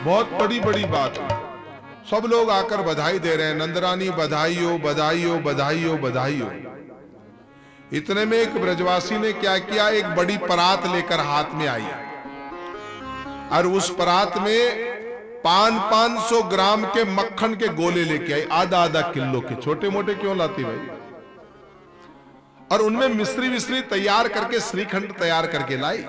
बहुत बड़ी बड़ी बात है। सब लोग आकर बधाई दे रहे हैं, नंदरानी बधाई हो बधाई हो बधाई हो बधाई हो। इतने में एक ब्रजवासी ने क्या किया, एक बड़ी परात लेकर हाथ में आई और उस परात में 500 ग्राम के मक्खन के गोले लेके आई, आधा आधा किलो के। छोटे मोटे क्यों लाती भाई? और उनमें मिश्री विश्री तैयार करके, श्रीखंड तैयार करके लाई।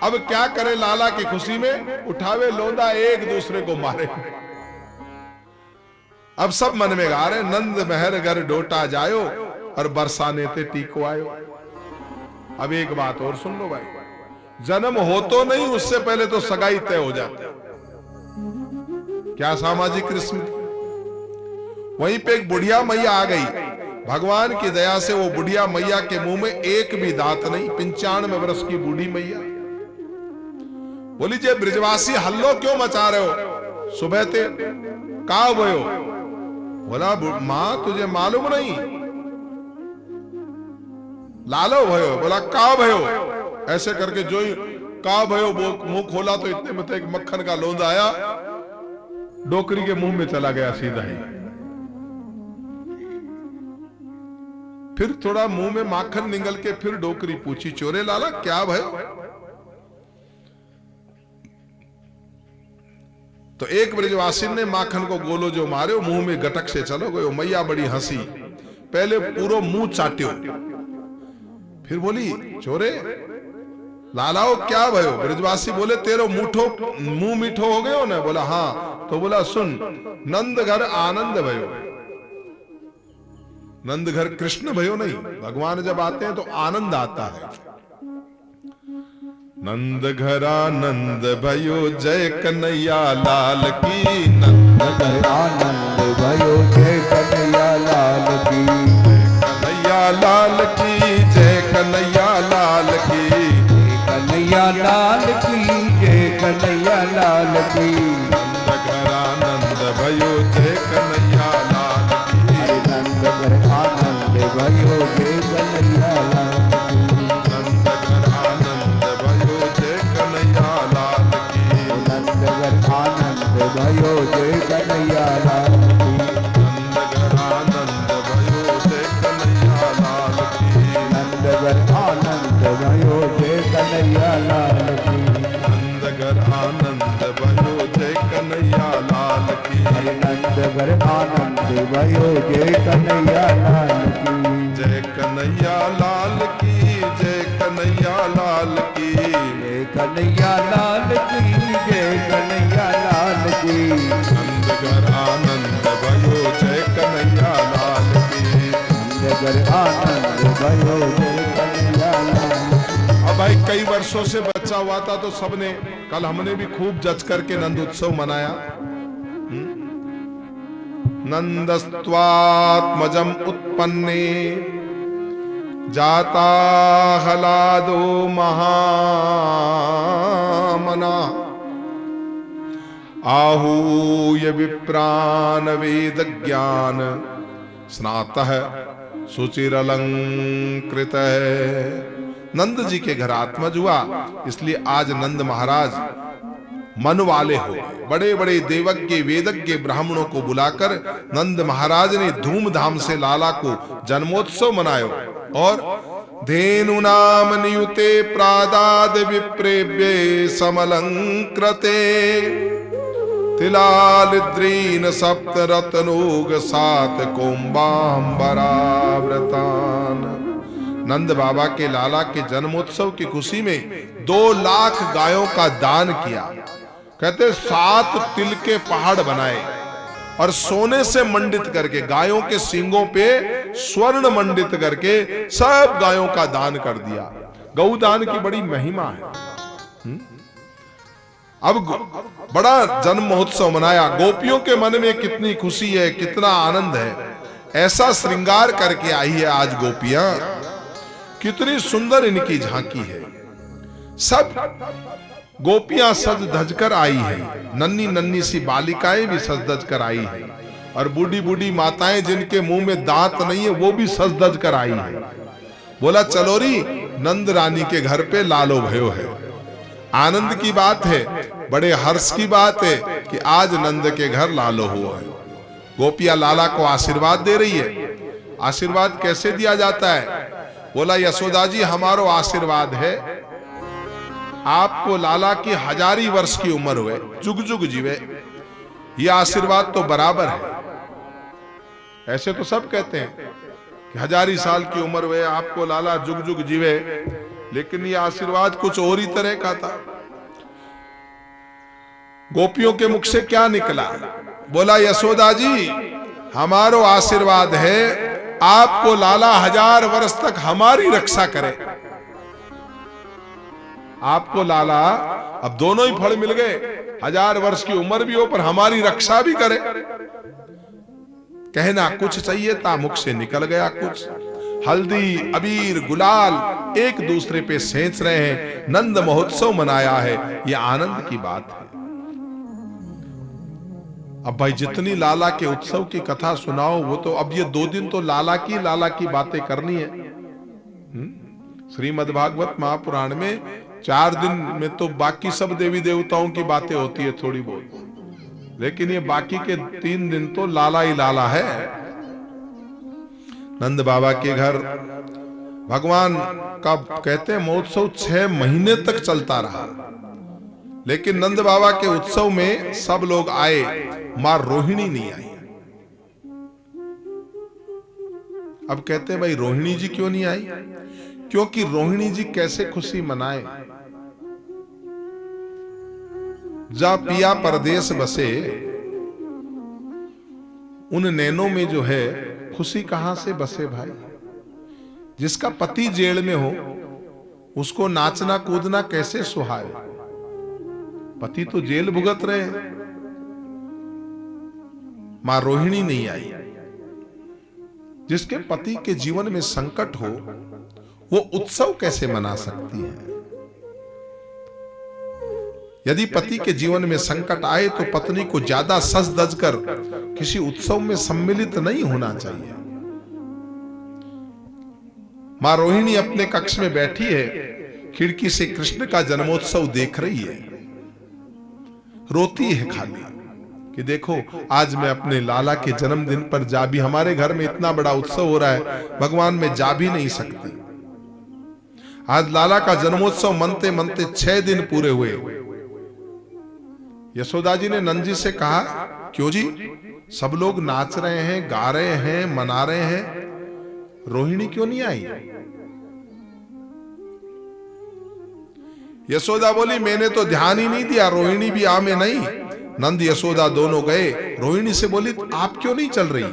अब क्या करे, लाला की खुशी में उठावे लोंदा, एक दूसरे को मारे। अब सब मन में गा रहे, नंद महर घर डोटा जायो और बरसाने ते टीको आयो। अब एक बात और सुन लो भाई, जन्म हो तो नहीं, उससे पहले तो सगाई तय हो जाती। क्या सामाजिक रिश्ते। वहीं पे एक बुढ़िया मैया आ गई। भगवान की दया से वो बुढ़िया मैया के मुंह में एक भी दांत नहीं। 95 वर्ष की बूढ़ी मैया बोली, जे ब्रजवासी हल्लो क्यों मचा रहे हो? सुबह ते का भयो? बोला, मां तुझे मालूम नहीं? लालो भयो। बोला, का भयो? ऐसे करके जो ही का भयो मुंह खोला तो इतने में तो एक मक्खन का लोंदा आया, डोकरी के मुंह में चला गया सीधा ही। फिर थोड़ा मुंह में माखन निगल के फिर डोकरी पूछी, चोरे लाला क्या भयो? तो एक ब्रजवासी ने माखन को गोलो जो मारे, मुंह में गटक से चलो गयो। मैया बड़ी हंसी, पहले पूरा मुंह चाट्यो, फिर बोली, चोरे लालाओ क्या भयो? ब्रजवासी बोले, तेरो मुंह मीठो हो गयो ना? बोला हाँ। तो बोला, सुन, नंद घर आनंद भयो। नंद घर कृष्ण भयो नहीं, भगवान जब आते हैं तो आनंद आता है। नंद घर आनंद भयो, जय कन्हैया लाल की। नंद घर आनंद भयो, जय कन्हैया लाल की। कन्हैया लाल की, जय कन्हैया लाल की। कन्हैया लाल की, जय कन्हैया लाल की। नंद घर आनंद भयो, जय कन्हैया लाल की। नंद घर आनंद भयो, जय कन्हैया लाल की। नंद घर आनंद भयो, जय कन्हैया लाल की। नंद घर आनंद भयो, जय कन्हैया लाल की। नंद घर आनंद भयो, जय कन्हैया लाल की। नंद घर आनंद भयो, जय कन्हैया लाल की। नंद घर आनंद भयो, जय कन्हैया लाल की। नंद घर आनंद भयो, जय कन्हैया लाल की। जय कन्हैया लाल की, जय कन्हैया लाल की। जय कन्हैया लाल की, जय कन्हैया लाल की। नंद घर आनंद भयो, जय कन्हैया लाल की। नंद घर आनंद भयो, जय कन्हैया लाल की। अब भाई कई वर्षों से बच्चा हुआ था तो सबने, कल हमने भी खूब जच करके नंद उत्सव मनाया। नंदस्त्वात्मजम उत्पन्ने जाता हलादो महामना। आहूय विप्रान वेद ज्ञान स्नातः सुचिरलंकृत। नंद जी के घर आत्मज हुआ, इसलिए आज नंद महाराज मन वाले हो। बड़े बड़े देवज्ञ वेदज्ञ ब्राह्मणों को बुलाकर नंद महाराज ने धूमधाम से लाला को जन्मोत्सव मनायो। और धेनु नाम नियुते प्रादाद विप्रेभ्ये समलंकृते। तिलालिद्रीन सप्त रत्नोग सात कोम्बाम्बराव्रतान। नंद बाबा के लाला के जन्मोत्सव की खुशी में 2 लाख गायों का दान किया। कहते 7 तिल के पहाड़ बनाए और सोने से मंडित करके, गायों के सींगों पे स्वर्ण मंडित करके सब गायों का दान कर दिया। गौदान की बड़ी महिमा है। अब बड़ा जन्म महोत्सव मनाया। गोपियों के मन में कितनी खुशी है, कितना आनंद है। ऐसा श्रृंगार करके आई है आज गोपियां, कितनी सुंदर इनकी झांकी है। सब गोपियां सज धज कर आई है, नन्ही नन्ही सी बालिकाएं भी सज धज कर आई है, और बूढ़ी बूढ़ी माताएं जिनके मुंह में दांत नहीं है वो भी सज धज कर आई है। बोला, चलो री, नंद रानी के घर पे लालो भयो है। आनंद की बात है। बड़े हर्ष की बात है कि आज नंद के घर लालो हुआ है। गोपियां लाला को आशीर्वाद दे रही है। आशीर्वाद कैसे दिया जाता है? बोला यशोदा जी हमारो आशीर्वाद है, आपको लाला की 1000 वर्ष की उम्र हुए, जुग जुग जीवे। यह आशीर्वाद तो बराबर है। ऐसे तो सब कहते हैं कि 1000 साल की उम्र हुए, आपको लाला जुग जुग जीवे, लेकिन यह आशीर्वाद कुछ और ही तरह का था। गोपियों के मुख से क्या निकला? बोला यशोदा जी हमारो आशीर्वाद है, आपको लाला 1000 वर्ष तक हमारी रक्षा करे। आपको लाला, अब दोनों ही फल मिल गए, 1000 वर्ष की उम्र भी हो पर हमारी रक्षा भी करे। कहना कुछ चाहिए था, मुख से निकल गया कुछ। हल्दी अबीर गुलाल एक दूसरे पे सेंच रहे हैं, नंद महोत्सव मनाया है, यह आनंद की बात है। अब भाई जितनी लाला के उत्सव की कथा सुनाओ वो तो, अब ये 2 दिन तो लाला की बातें करनी है। श्रीमद् भागवत महापुराण में 4 दिन में तो बाकी सब देवी देवताओं की बातें होती है थोड़ी बहुत, लेकिन ये बाकी के 3 दिन तो लाला ही लाला है। नंद बाबा के घर भगवान का कहते हैं महोत्सव 6 महीने तक चलता रहा, लेकिन नंद बाबा के उत्सव में सब लोग आए, मां रोहिणी नहीं आई। अब कहते हैं भाई रोहिणी जी क्यों नहीं आई? क्योंकि रोहिणी जी कैसे खुशी मनाए? जा पिया परदेश बसे, उन नैनों में जो है खुशी कहां से बसे भाई? जिसका पति जेल में हो उसको नाचना कूदना कैसे सुहाए? पति तो जेल भुगत रहे हैं। मां रोहिणी नहीं आई। जिसके पति के जीवन में संकट हो वो उत्सव कैसे मना सकती है? यदि पति के जीवन में संकट आए तो पत्नी को ज्यादा सज धज कर किसी उत्सव में सम्मिलित नहीं होना चाहिए। मां रोहिणी अपने कक्ष में बैठी है, खिड़की से कृष्ण का जन्मोत्सव देख रही है, रोती है खाली कि देखो आज मैं अपने लाला के जन्मदिन पर जा भी, हमारे घर में इतना बड़ा उत्सव हो रहा है, भगवान में जा भी नहीं सकती। आज लाला का जन्मोत्सव मनते मनते 6 दिन पूरे हुए। यशोदा जी ने नंद जी से कहा क्यों जी, सब लोग नाच रहे हैं, गा रहे हैं, मना रहे हैं, रोहिणी क्यों नहीं आई? यशोदा बोली मैंने तो ध्यान ही नहीं दिया, रोहिणी भी आ में नहीं। नंद यशोदा दोनों गए, रोहिणी से बोली आप क्यों नहीं चल रही?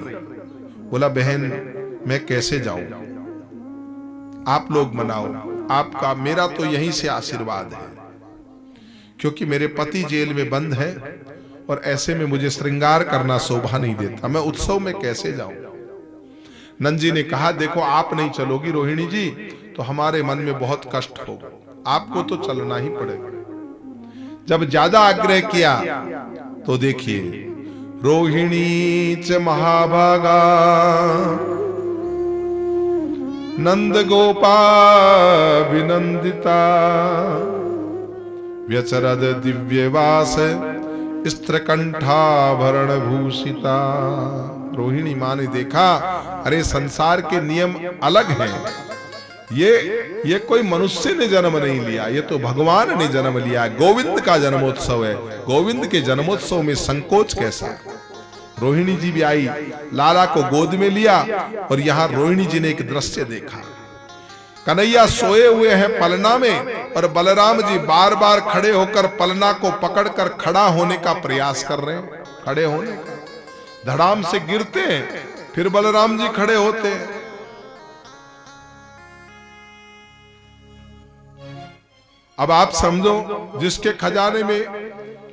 बोला बहन मैं कैसे जाऊं, आप लोग मनाओ, आपका मेरा तो यहीं से आशीर्वाद है, क्योंकि मेरे पति जेल में बंद है और ऐसे में मुझे श्रृंगार करना शोभा नहीं देता, मैं उत्सव में कैसे जाऊं? नंद जी ने कहा देखो आप नहीं चलोगी रोहिणी जी तो हमारे मन में बहुत कष्ट होगा, आपको तो चलना ही पड़ेगा। जब ज्यादा आग्रह किया तो देखिए रोहिणी च महाभागा नंद गोपाभिनंदिता व्यचरद दिव्यवास स्त्रकंठाभरण भूषिता। रोहिणी मां ने देखा अरे संसार के नियम अलग हैं, ये कोई मनुष्य ने जन्म नहीं लिया, ये तो भगवान ने जन्म लिया। गोविंद का जन्मोत्सव है, गोविंद के जन्मोत्सव में संकोच कैसा? रोहिणी जी भी आई, लाला को गोद में लिया और यहां रोहिणी जी ने एक दृश्य देखा। कन्हैया सोए हुए हैं पलना में और बलराम जी बार बार खड़े होकर पलना को पकड़कर खड़ा होने का प्रयास कर रहे हैं। खड़े होने का धड़ाम से गिरते हैं, फिर बलराम जी खड़े होते हैं। अब आप समझो जिसके खजाने में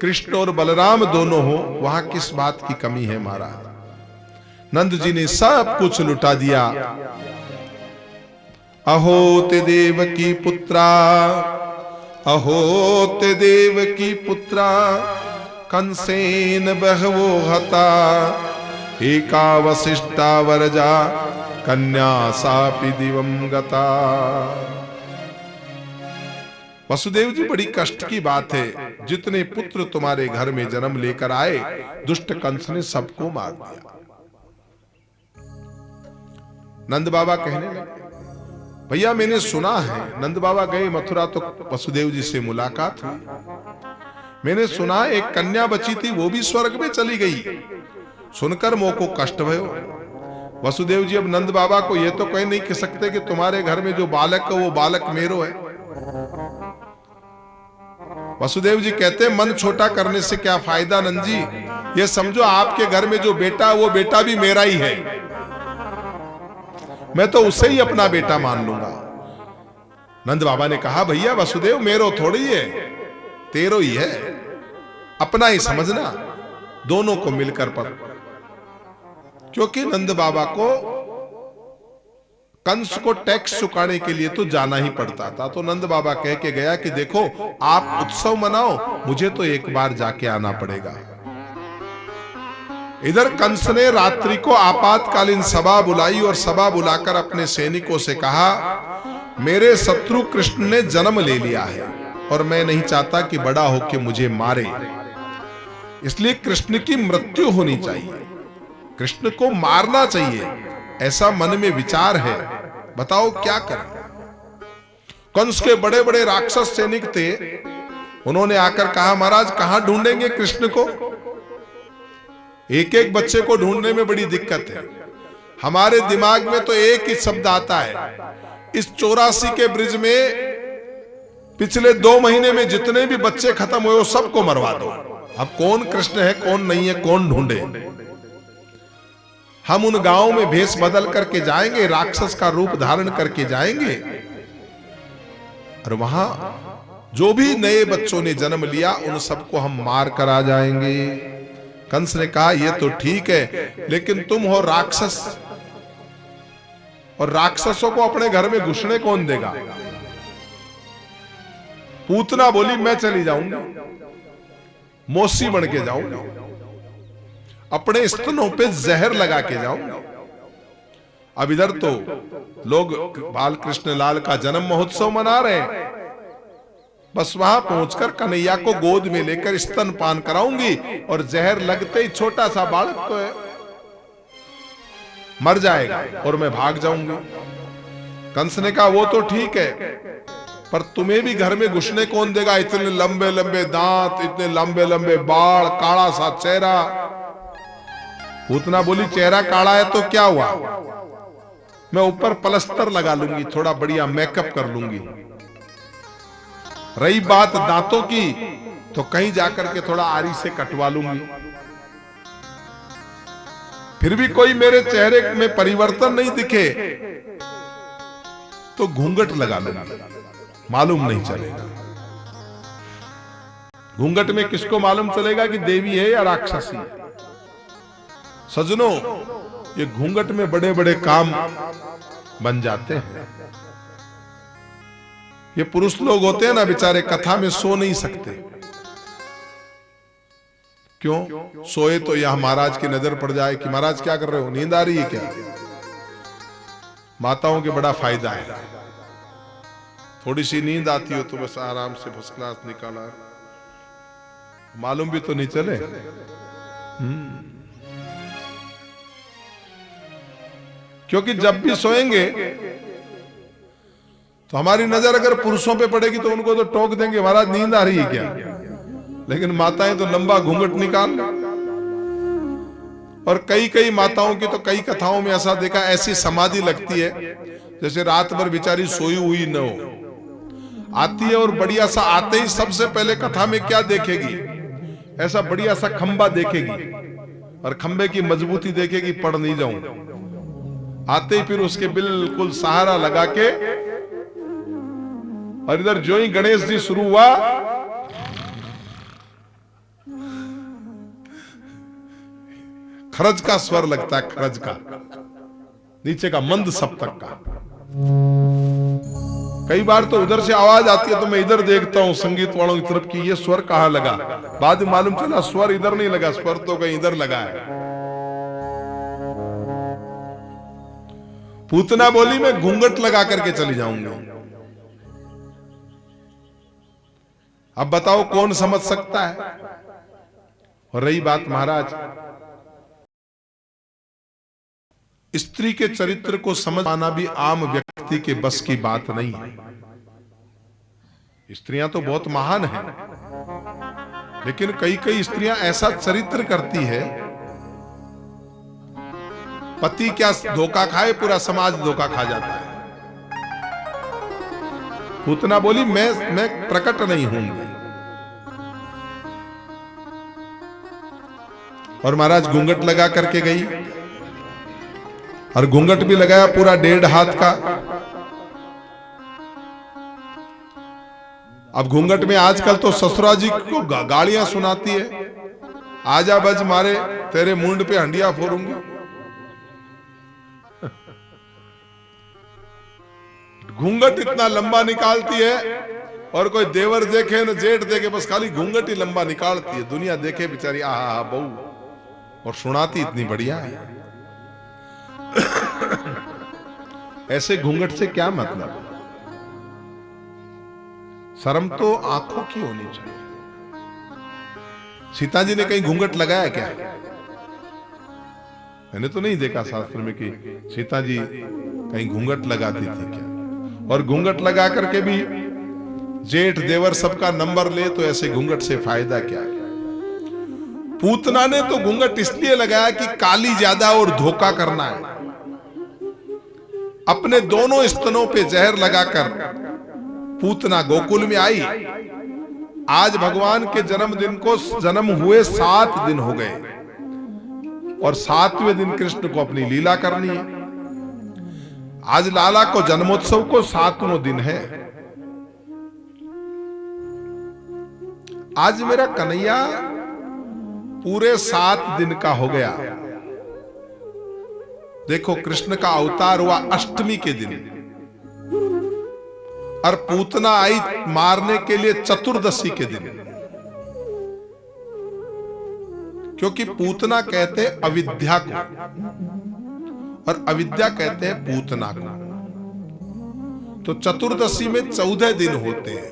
कृष्ण और बलराम दोनों हो वहां किस बात की कमी है महाराज। नंद जी ने सब कुछ लुटा दिया। अहो ते देव की पुत्रा, अहो ते देव की पुत्रा, कंसेन बहवो हता, एका वसिष्ठा वरजा, कन्या सापि दिवं गता। वसुदेव जी, बड़ी कष्ट की बात है, जितने पुत्र तुम्हारे घर में जन्म लेकर आए, दुष्ट कंस ने सबको मार दिया। नंद बाबा कहने लगे, भैया मैंने सुना है, नंद बाबा गए मथुरा तो वसुदेव जी से मुलाकात हुई। मैंने सुना एक कन्या बची थी, वो भी स्वर्ग में चली गई। सुनकर मोह को कष्ट भयो। वसुदेव जी अब नंद बाबा को ये तो कह नहीं कह सकते कि तुम्हारे घर में जो बालक है वो बालक मेरो है। वसुदेव जी कहते मन छोटा करने से क्या फायदा नंद जी, ये समझो आपके घर में जो बेटा है वो बेटा भी मेरा ही है, मैं तो उसे ही अपना बेटा मान लूंगा। नंद बाबा ने कहा, भैया वसुदेव मेरो थोड़ी है, तेरो ही है, अपना ही समझना, दोनों को मिलकर पर। क्योंकि नंद बाबा को कंस को टैक्स चुकाने के लिए तो जाना ही पड़ता था, तो नंद बाबा कह के गया कि देखो आप उत्सव मनाओ, मुझे तो एक बार जाके आना पड़ेगा। इधर कंस ने रात्रि को आपातकालीन सभा बुलाई और सभा बुलाकर अपने सैनिकों से कहा, मेरे शत्रु कृष्ण ने जन्म ले लिया है और मैं नहीं चाहता कि बड़ा होकर मुझे मारे, इसलिए कृष्ण की मृत्यु होनी चाहिए, कृष्ण को मारना चाहिए, ऐसा मन में विचार है, बताओ क्या करें। कंस के बड़े बड़े राक्षस सैनिक थे, उन्होंने आकर कहा, महाराज कहां ढूंढेंगे कृष्ण को, एक एक बच्चे को ढूंढने में बड़ी दिक्कत है, हमारे दिमाग में तो एक ही शब्द आता है, इस 84 के ब्रिज में पिछले 2 महीने में जितने भी बच्चे खत्म हुए वो सबको मरवा दो। अब कौन कृष्ण है कौन नहीं है कौन ढूंढे। हम उन गांवों में भेष बदल करके जाएंगे, राक्षस का रूप धारण करके जाएंगे और वहां जो भी नए बच्चों ने जन्म लिया उन सबको हम मार कर आ जाएंगे। कंस ने कहा, यह तो ठीक है, लेकिन तुम हो राक्षस और राक्षसों को अपने घर में घुसने कौन देगा। पूतना बोली, मैं चली जाऊंगी, मौसी बन के जाऊंगी, अपने स्तनों पे जहर लगा के जाऊंगी। अब इधर तो लोग बाल कृष्ण लाल का जन्म महोत्सव मना रहे हैं, बस वहां पहुंचकर कन्हैया को गोद में लेकर स्तनपान कराऊंगी और जहर लगते ही छोटा सा बालक तो है मर जाएगा और मैं भाग जाऊंगी। कंस ने कहा, वो तो ठीक है, पर तुम्हें भी घर में घुसने कौन देगा, इतने लंबे लंबे दांत, इतने लंबे लंबे बाल, काला सा चेहरा। पूतना बोली, चेहरा काला है तो क्या हुआ, मैं ऊपर प्लास्टर लगा लूंगी, थोड़ा बढ़िया मेकअप कर लूंगी। रही बात दांतों की, तो कहीं जाकर के थोड़ा आरी से कटवा लूंगी, फिर भी कोई मेरे चेहरे में परिवर्तन नहीं दिखे तो घूंघट लगा लूंगी, मालूम नहीं चलेगा। घूंघट में किसको मालूम चलेगा कि देवी है या राक्षसी। सजनों, ये घूंघट में बड़े बड़े काम बन जाते हैं। ये पुरुष लोग होते हैं ना बेचारे, कथा में सो नहीं सकते। क्यों? सोए तो यहां महाराज की नजर पड़ जाए कि महाराज क्या कर रहे हो, नींद आ रही है क्या। माताओं के बड़ा फायदा है, थोड़ी सी नींद आती हो तो बस आराम से फर्स्ट क्लास निकाला, मालूम भी तो नहीं चले। क्योंकि जब भी सोएंगे तो हमारी नजर अगर पुरुषों पे पड़ेगी तो उनको तो टोक देंगे, महाराज नींद आ रही है क्या। लेकिन माताएं तो लंबा घूंघट निकाल, और कई कई माताओं की तो कई कथाओं में ऐसा देखा, ऐसी समाधि लगती है जैसे रात भर बेचारी सोई हुई न हो। आती है और बढ़िया सा, आते ही सबसे पहले कथा में क्या देखेगी, ऐसा बढ़िया सा खंबा देखेगी और खंबे की मजबूती देखेगी, पड़ नहीं जाऊं। आते ही फिर उसके बिल्कुल सहारा लगा के, और इधर जो ही गणेश जी शुरू हुआ, खरज का स्वर लगता है, खरज का, नीचे का मंद सप्तक का। कई बार तो उधर से आवाज आती है तो मैं इधर देखता हूं संगीत वालों की तरफ की ये स्वर कहां लगा, बाद में मालूम चला स्वर इधर नहीं लगा, स्वर तो कहीं इधर लगा है। पूतना बोली, मैं घूंघट लगा करके चली जाऊंगी। अब बताओ कौन समझ सकता है? और रही बात महाराज, स्त्री के चरित्र को समझ पाना भी आम व्यक्ति के बस की बात नहीं है। स्त्रियां तो बहुत महान हैं, लेकिन कई कई स्त्रियां ऐसा चरित्र करती है, पति क्या धोखा खाए पूरा समाज धोखा खा जाता है। पूतना बोली मैं प्रकट नहीं हूंगी। और महाराज घूंघट लगा करके गई, और घूंघट भी लगाया पूरा 1.5 हाथ का। अब घूंघट में आजकल तो ससुरा जी को गालियां सुनाती है, आजा बज मारे तेरे मुंड पे हंडिया फोड़ूंगी। घूंघट इतना लंबा निकालती है, और कोई देवर देखे न जेठ देखे, बस खाली घूंघट ही लंबा निकालती है। दुनिया देखे बेचारी आहा बहू, और सुनाती इतनी बढ़िया है। ऐसे घूंघट से क्या मतलब? शर्म तो आंखों की होनी चाहिए। सीता जी ने कहीं घूंघट लगाया क्या? मैंने तो नहीं देखा शास्त्र में कि सीता जी कहीं घूंघट लगाती थी क्या। और घूंघट लगा करके भी जेठ देवर सबका नंबर ले, तो ऐसे घूंघट से फायदा क्या है? पूतना ने तो घूंघट इसलिए लगाया कि काली ज्यादा और धोखा करना है। अपने दोनों स्तनों पे जहर लगाकर पूतना गोकुल में आई। आज भगवान के जन्मदिन को जन्म हुए 7 दिन हो गए, और 7वें दिन कृष्ण को अपनी लीला करनी है। आज लाला को जन्मोत्सव को 7वां दिन है। आज मेरा कन्हैया पूरे 7 दिन का हो गया। देखो कृष्ण का अवतार हुआ अष्टमी के दिन, और पूतना आई मारने के लिए चतुर्दशी के दिन। क्योंकि पूतना कहते हैं अविद्या को, और अविद्या कहते हैं पूतना को। तो चतुर्दशी में 14 दिन होते हैं।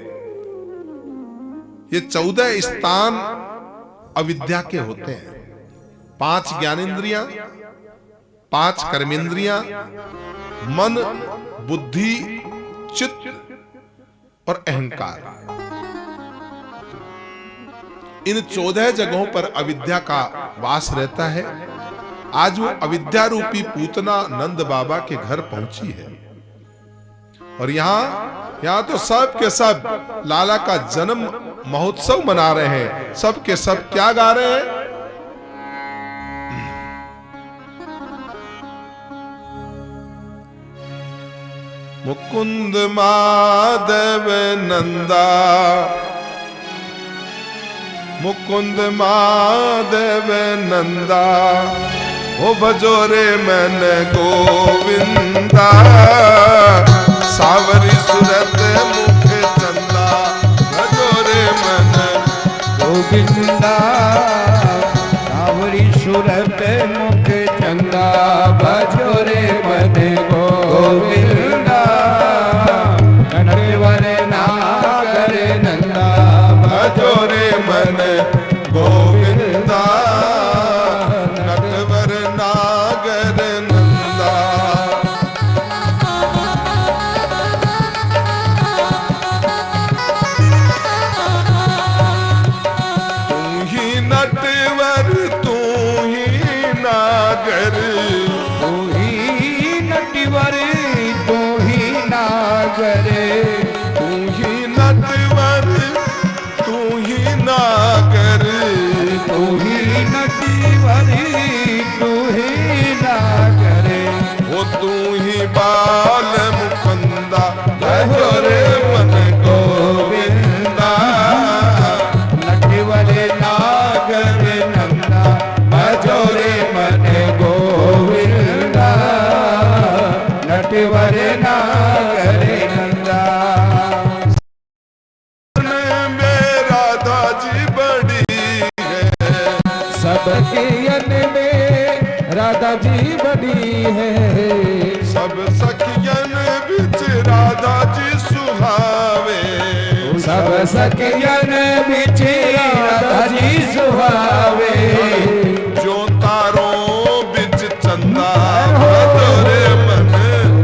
ये 14 स्थान अविद्या के होते हैं। 5 ज्ञानेंद्रियां, 5 कर्मेंद्रियां, मन, बुद्धि, चित्त और अहंकार। इन 14 जगहों पर अविद्या का वास रहता है। आज वो अविद्या रूपी पूतना नंद बाबा के घर पहुंची है, और यहां तो सब के सब लाला का जन्म महोत्सव मना रहे हैं। सब के सब क्या गा रहे हैं? मुकुंद माधव नंदा, मुकुंद माधव नंदा, ओ भजोरे मन गोविंदा, सावरी सुरत मुख चंदा, भजोरे मन गोविंदा, सावरी सुरत मुख चंदा, भजोरे मन गोविंदा, नटवर नागर नंदा, भजोरे मन गोविंदा, नटवर नागर नंदा। तू ही नटवर, तू ही नागर, तू ही नटवर, तू ही नागर, तू ही नटवर, तू ही नागर, तू ही नटवर, तू ही नागर, वो तू ही बाल मुकुंदा, भजोरे मन गोविंदा, नटवर नागर नंदा, भजोरे मन गोविंदा, नटवर नागर नंदा। में राधा जी बड़ी है, सबके यन में राधा जी बड़ी है, सब सखियन बिच राधा जी सुहावे, सब सखियन बिछे राधा जी सुहावे जो तारो बिच चंदा भदोरे मन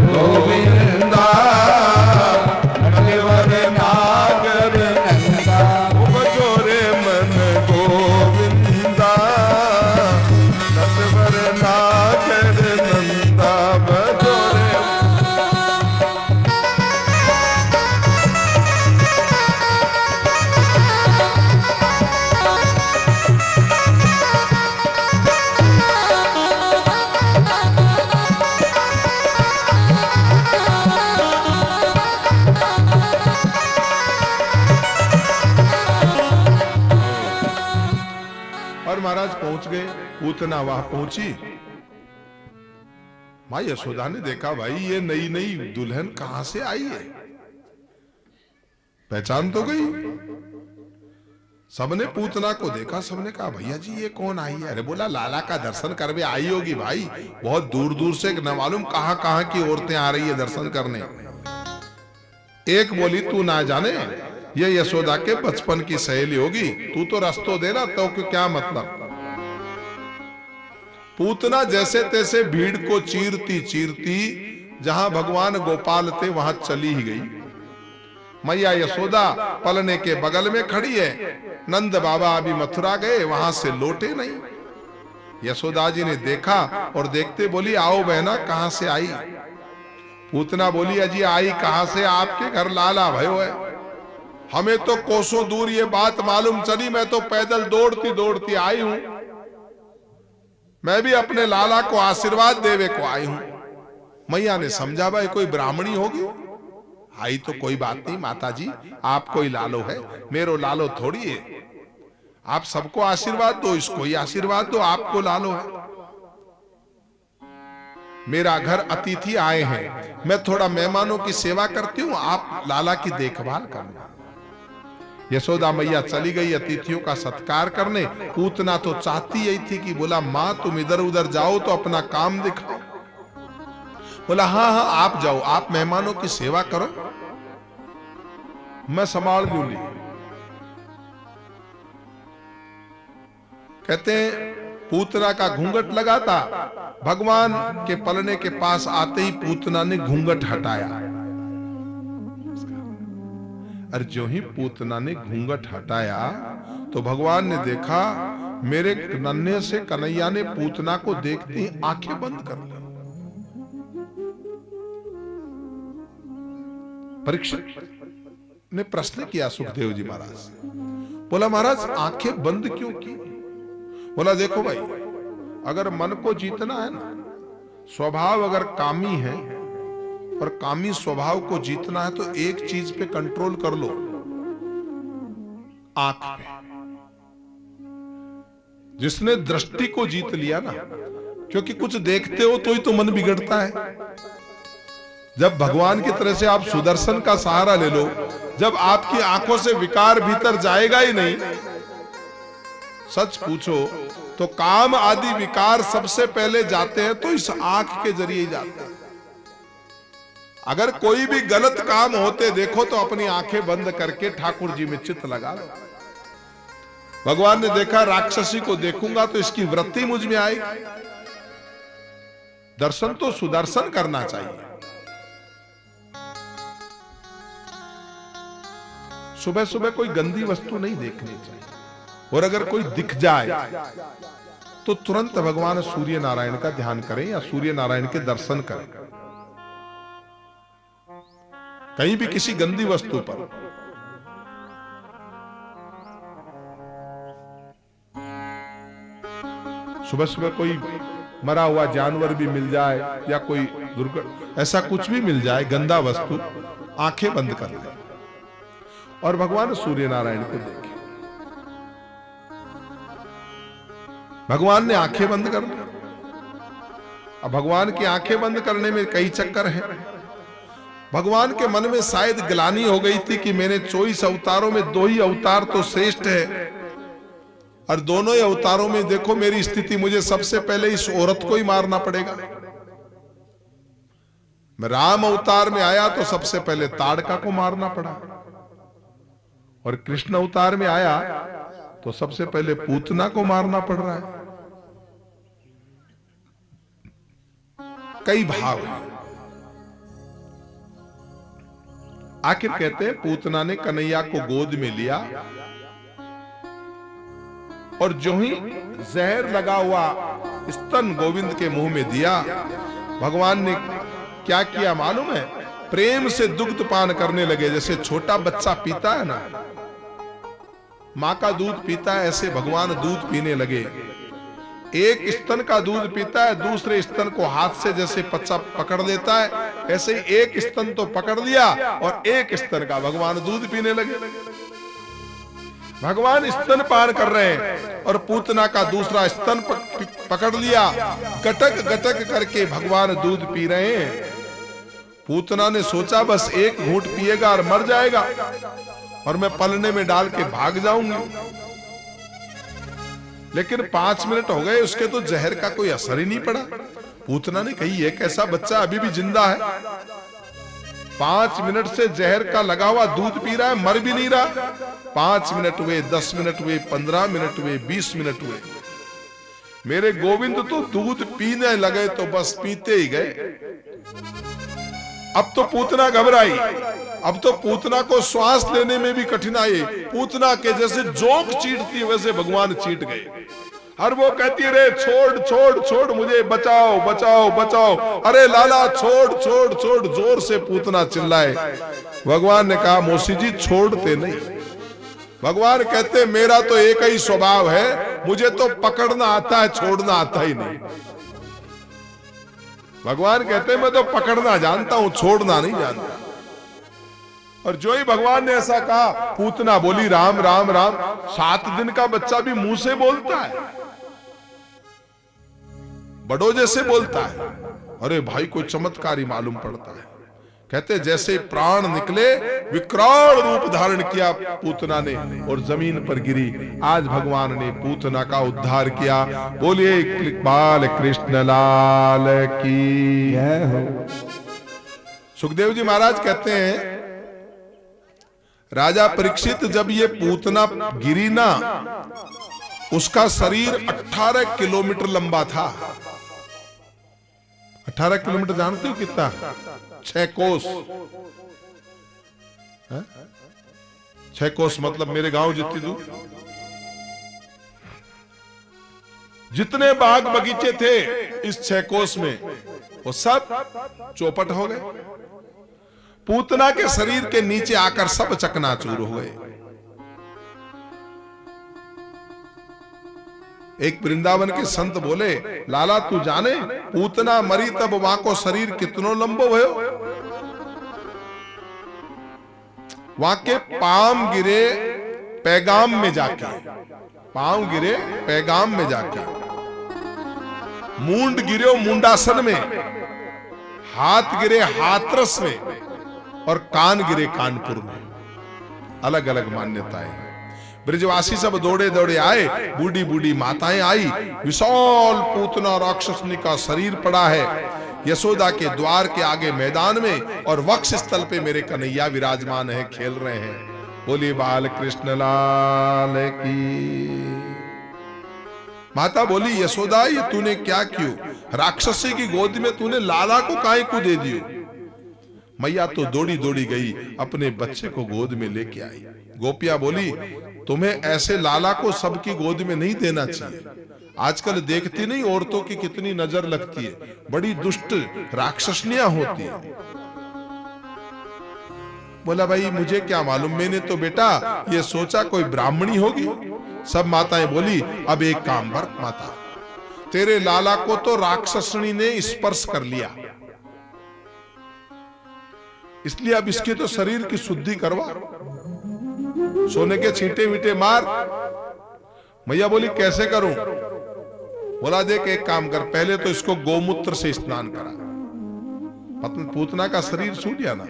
गोविंदा नटवर नागर नंदा भदोरे मन गोविंदा नटवर नागर नंदा भदोरे। और महाराज पहुंच गए, पूतना वहां पहुंची। मां यशोदा ने देखा भाई ये नई नई दुल्हन कहां से आई है, पहचान तो गई। सबने पूतना को देखा, सबने कहा भैया जी ये कौन आई है? अरे बोला लाला का दर्शन करने आई होगी भाई, बहुत दूर दूर से न मालूम कहां कहां की औरतें आ रही है दर्शन करने। एक बोली तू ना जाने ये यशोदा के बचपन की सहेली होगी, तू तो रस्तो देना तो क्या मतलब। पूतना जैसे तैसे भीड़ को चीरती चीरती जहां भगवान गोपाल थे वहां चली ही गई। मैया यशोदा पलने के बगल में खड़ी है। नंद बाबा अभी मथुरा गए, वहां से लौटे नहीं। यशोदा जी ने देखा और देखते बोली आओ बहना कहां से आई? पूतना बोली अजी आई कहां से, आपके घर लाला भयो है। हमें तो कोसों दूर ये बात मालूम चली, मैं तो पैदल दौड़ती दौड़ती आई हूं, मैं भी अपने लाला को आशीर्वाद देवे को आई हूं। मैया ने समझा भाई कोई ब्राह्मणी होगी, आई तो कोई बात नहीं माता जी, आप कोई लालो है, मेरो लालो थोड़ी है, आप सबको आशीर्वाद दो, इसको ही आशीर्वाद दो, आपको लालो है। मेरा घर अतिथि आए हैं, मैं थोड़ा मेहमानों की सेवा करती हूं, आप लाला की देखभाल करना। यशोदा मैया चली गई अतिथियों का सत्कार करने। पूतना तो चाहती यही थी कि बोला मां तुम इधर उधर जाओ तो अपना काम दिखाओ। बोला हाँ हाँ आप जाओ, आप मेहमानों की सेवा करो, मैं संभाल लूंगी। कहते हैं पूतना का घूंघट लगा था, भगवान के पलने के पास आते ही पूतना ने घूंघट हटाया। और जो ही पूतना ने घूंघट हटाया तो भगवान ने देखा मेरे नन्हे से कन्हैया ने पूतना को देखते ही आंखें बंद कर ली। परीक्षित ने प्रश्न किया सुखदेव जी महाराज से, बोला महाराज आंखें बंद क्यों की? बोला देखो भाई अगर मन को जीतना है ना, स्वभाव अगर कामी है और कामी स्वभाव को जीतना है तो एक चीज पे कंट्रोल कर लो, आंख पे। जिसने दृष्टि को जीत लिया ना, क्योंकि कुछ देखते हो तो ही तो मन बिगड़ता है। जब भगवान की तरह से आप सुदर्शन का सहारा ले लो, जब आपकी आंखों से विकार भीतर जाएगा ही नहीं, सच पूछो तो काम आदि विकार सबसे पहले जाते हैं तो इस आंख के जरिए ही जाते हैं। अगर कोई भी गलत काम होते देखो तो अपनी आंखें बंद करके ठाकुर जी में चित्त लगा लो। भगवान ने देखा राक्षसी को देखूंगा तो इसकी वृत्ति मुझ में आएगी। दर्शन तो सुदर्शन करना चाहिए। सुबह सुबह कोई गंदी वस्तु नहीं देखनी चाहिए, और अगर कोई दिख जाए तो तुरंत भगवान सूर्य नारायण का ध्यान करें या सूर्य नारायण के दर्शन करें। कहीं भी किसी गंदी वस्तु पर सुबह सुबह कोई मरा हुआ जानवर भी मिल जाए या कोई दुर्घटना ऐसा कुछ भी मिल जाए, गंदा वस्तु, आंखें बंद कर ले और भगवान सूर्य नारायण को देखें। भगवान ने आंखें बंद कर दी। अब भगवान की आंखें बंद करने में कई चक्कर हैं। भगवान के मन में शायद ग्लानि हो गई थी कि मैंने 24 अवतारों में 2 ही अवतार तो श्रेष्ठ है, और दोनों ही अवतारों में देखो मेरी स्थिति, मुझे सबसे पहले इस औरत को ही मारना पड़ेगा। मैं राम अवतार में आया तो सबसे पहले ताड़का को मारना पड़ा, और कृष्ण अवतार में आया तो सबसे पहले पूतना को मारना पड़ रहा है। कई भाव हैं। आखिर कहते हैं पूतना ने कन्हैया को गोद में लिया और जो ही जहर लगा हुआ स्तन गोविंद के मुंह में दिया, भगवान ने क्या किया मालूम है? प्रेम से दुग्ध पान करने लगे। जैसे छोटा बच्चा पीता है ना, मां का दूध पीता है, ऐसे भगवान दूध पीने लगे। एक स्तन का दूध पीता है, दूसरे स्तन को हाथ से जैसे बच्चा पकड़ लेता है, ऐसे ही एक स्तन तो पकड़ लिया और एक स्तन का भगवान दूध पीने लगे। भगवान स्तन पान कर रहे हैं और पूतना का दूसरा स्तन पकड़ लिया, गटक गटक करके भगवान दूध पी रहे हैं। पूतना ने सोचा बस एक घूंट पिएगा और मर जाएगा और मैं पलने में डाल के भाग जाऊंगी। लेकिन 5 मिनट हो गए, उसके तो जहर का कोई असर ही नहीं पड़ा। पूतना ने कही एक ऐसा बच्चा अभी भी जिंदा है, 5 मिनट से जहर का लगा हुआ दूध पी रहा है, मर भी नहीं रहा। 5 मिनट हुए, 10 मिनट हुए, 15 मिनट हुए, 20 मिनट हुए। मेरे गोविंद तो दूध पीने लगे तो बस पीते ही गए। अब तो पूतना घबराई, अब तो पूतना को श्वास लेने में भी कठिनाई। पूतना के जैसे जोंक चींटती वैसे भगवान चींट गए और वो कहती रे छोड़ छोड़ छोड़ मुझे, बचाओ बचाओ बचाओ, अरे लाला छोड़ छोड़ छोड़, जोर से पूतना चिल्लाए। भगवान ने कहा मौसी जी छोड़ते नहीं। भगवान कहते मेरा तो एक ही स्वभाव है, मुझे तो पकड़ना आता है, छोड़ना आता ही नहीं। भगवान कहते मैं तो पकड़ना जानता हूं, छोड़ना नहीं जानता। और जो ही भगवान ने ऐसा कहा, पूतना बोली राम राम राम। 7 दिन का बच्चा भी मुंह से बोलता है, बड़ों जैसे बोलता है। अरे भाई कोई चमत्कार ही मालूम पड़ता है। कहते जैसे प्राण निकले, विकराल रूप धारण किया पूतना ने और जमीन पर गिरी। आज भगवान ने पूतना का उद्धार किया। बोलिए बाल कृष्ण लाल की जय हो। सुखदेव जी महाराज कहते हैं राजा परीक्षित जब ये पूतना गिरी ना, उसका शरीर 18 किलोमीटर लंबा था। 18 किलोमीटर जानते हो कितना? 6 कोस। 6 कोस मतलब मेरे गांव जितनी दूर। जितने बाग बगीचे थे इस 6 कोस में, वो सब चौपट हो गए। पूतना के शरीर के नीचे आकर सब चकनाचूर हो गए। एक वृंदावन के संत बोले लाला तू जाने पूतना मरी तब वहां को शरीर कितनो लंबो भयो। वहां के पांव गिरे पैगाम में जाके, पांव गिरे पैगाम में जाके, मूंड गिरे मुंडासन में, हाथ गिरे हाथरस में और कान गिरे कानपुर में। अलग अलग मान्यताएं हैं। ब्रजवासी सब दौड़े दौड़े आए, बूढ़ी बूढ़ी माताएं आई। विशाल पूतना राक्षसनी का शरीर पड़ा है यशोदा के द्वार के आगे मैदान में, और वक्ष स्थल पे मेरे कन्हैया विराजमान है, खेल रहे हैं। बोलिए बाल कृष्ण लाल की। माता बोली यशोदा ये तूने क्या क्यों? राक्षसी की गोद में तूने लाला को काहे को दे दियो? मैया तो दौड़ी दौड़ी गई, अपने बच्चे को गोद में लेके आई। गोपिया बोली तुम्हें ऐसे लाला को सबकी गोद में नहीं देना चाहिए। आजकल देखती नहीं औरतों की कितनी नजर लगती है, बड़ी दुष्ट राक्षसनियां होती है। बोला भाई मुझे क्या मालूम, मैंने तो बेटा ये सोचा कोई ब्राह्मणी होगी। सब माताएं बोली अब एक काम कर माता, तेरे लाला को तो राक्षसनी ने स्पर्श कर लिया, इसलिए अब इसके तो शरीर की शुद्धि करवा, सोने के छींटे वीटे मार। मैया बोली कैसे करूं? बोला देख एक काम कर, पहले तो इसको गोमूत्र से स्नान करा। पूतना का शरीर सूख गया ना,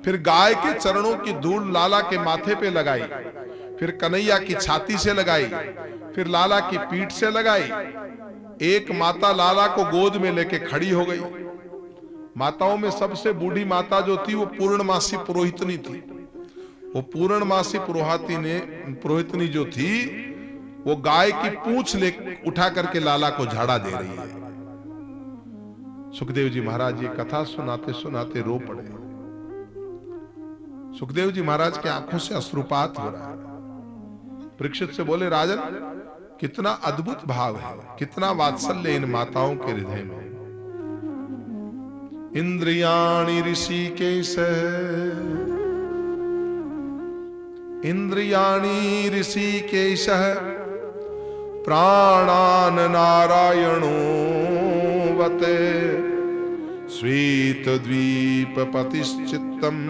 फिर गाय के चरणों की धूल लाला के माथे पे लगाई, फिर कन्हैया की छाती से लगाई, फिर लाला की पीठ से लगाई। एक माता लाला को गोद में लेके खड़ी हो गई। माताओं में सबसे बूढ़ी माता जो थी वो पूर्णमासी पुरोहितनी थी। वो पूर्णमासी पुरोहितनी जो थी, वो गाय की पूंछ ले उठा करके लाला को झाड़ा दे रही है। सुखदेव जी महाराज ये कथा सुनाते सुनाते रो पड़े। सुखदेव जी महाराज की आंखों से अश्रुपात हो रहा है। परीक्षित से बोले, राजन कितना अद्भुत भाव है, कितना वात्सल्य इन माताओं के हृदय में। इंद्रियाणि ऋषिकेश, इंद्रियाणि ऋषिकेशः प्राणान् नारायणो वते श्वेतद्वीपपतिश्चित्तम्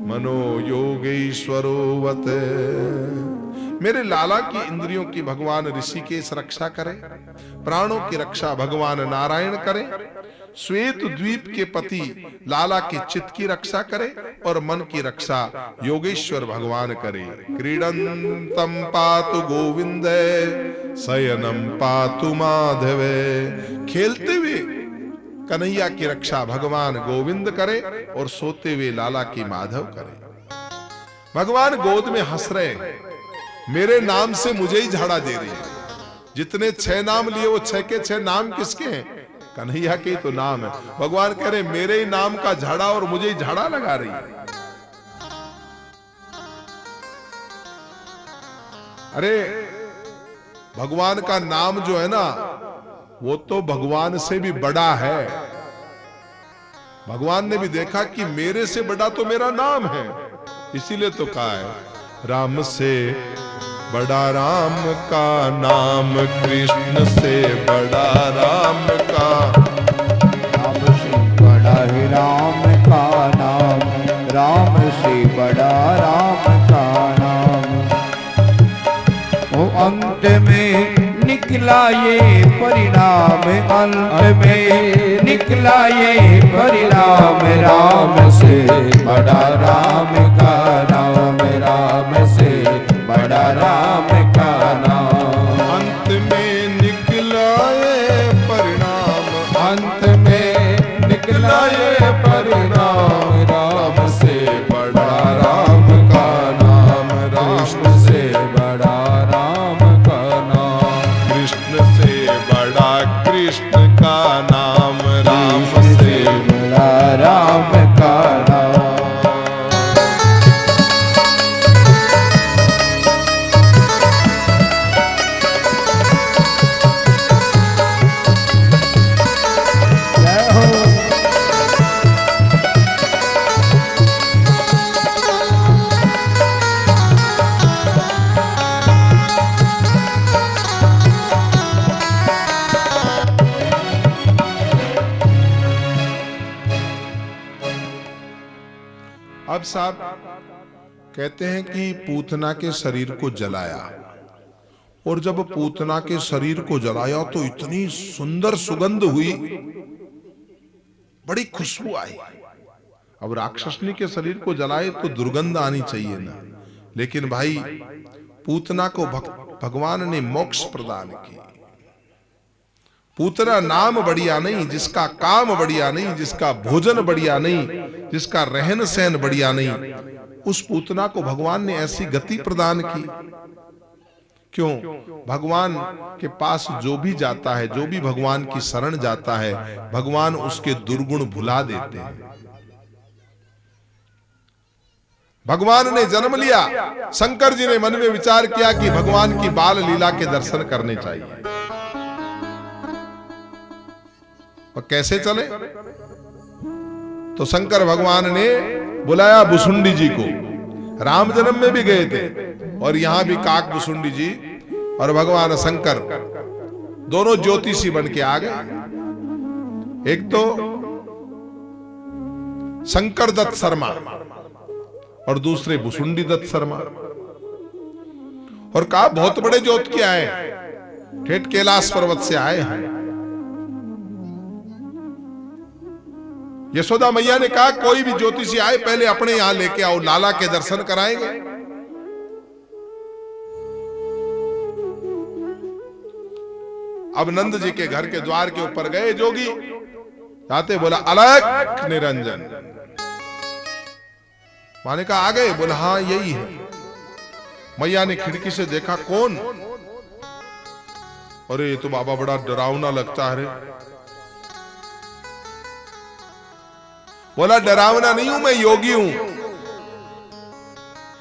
मनो योगेश्वरो वते। मेरे लाला की इंद्रियों की भगवान ऋषिकेश रक्षा करे, प्राणों की रक्षा भगवान नारायण करे, श्वेत द्वीप के पति लाला के चित्त की रक्षा करे और मन की रक्षा योगेश्वर भगवान करे। क्रीडंतम पातु गोविंदे शयनम पातु माधवे। खेलते हुए कन्हैया की रक्षा भगवान गोविंद करे और सोते हुए लाला की माधव करे। भगवान गोद में हंस रहे हैं, मेरे नाम से मुझे ही झाड़ा दे रही है। जितने 6 नाम लिए वो 6 के 6 नाम किसके हैं? कन्हैया के तो नाम है। भगवान कह रहे मेरे ही नाम का झाड़ा और मुझे ही झाड़ा लगा रही है। अरे भगवान का नाम जो है ना, वो तो भगवान से भी बड़ा है। भगवान ने भी देखा कि मेरे से बड़ा तो मेरा नाम है, इसीलिए तो कहा है राम से बड़ा राम का नाम, कृष्ण से बड़ा राम का, राम से बड़ा है राम का नाम, राम से बड़ा राम का नाम। वो अंत में निकला ये परिणाम, अंत में निकला ये परिणाम, राम से बड़ा राम का नाम, राम से बड़ा राम का नाम। अंत में निकला ये परिणाम, अंत में निकला ये परिणाम, राम से बड़ा राम का नाम, कृष्ण से बड़ा राम का नाम, कृष्ण से बड़ा कृष्ण का नाम, राम से बड़ा राम का नाम। अब साहब कहते हैं कि पूतना के शरीर को जलाया, और जब पूतना के शरीर को जलाया तो इतनी सुंदर सुगंध हुई, बड़ी खुशबू आई। अब राक्षसनी के शरीर को जलाए तो दुर्गंध आनी चाहिए ना, लेकिन भाई पूतना को भगवान ने मोक्ष प्रदान किया। पूतना नाम बढ़िया नहीं, जिसका काम बढ़िया नहीं, जिसका भोजन बढ़िया नहीं, जिसका रहन सहन बढ़िया नहीं, उस पूतना को भगवान ने ऐसी गति प्रदान की। क्यों? भगवान के पास जो भी जाता है, जो भी भगवान की शरण जाता है, भगवान उसके दुर्गुण भुला देते हैं। भगवान ने जन्म लिया, शंकर जी ने मन में विचार किया कि भगवान की बाल लीला के दर्शन करने चाहिए। और कैसे चले? तो शंकर भगवान ने बुलाया भुसुंडी जी को। राम जन्म में भी गए थे और यहां भी काक भुसुंडी जी और भगवान शंकर दोनों ज्योतिषी बन के आ गए। एक तो शंकर दत्त शर्मा और दूसरे भुसुंडी दत्त शर्मा, और कहा बहुत बड़े ज्योत के आए, ठेठ कैलाश पर्वत से आए हैं। यशोदा मैया ने कहा कोई भी ज्योतिषी आए पहले अपने यहां लेके आओ, लाला के दर्शन कराएंगे। अब नंद जी के घर के द्वार के ऊपर गए जोगी, जाते बोला अलग निरंजन। माने कहा आ गए? बोला हाँ यही है। मैया ने खिड़की से देखा, कौन? अरे ये तो बाबा बड़ा डरावना लगता है रे। बोला डरावना नहीं हूं, मैं योगी हूं,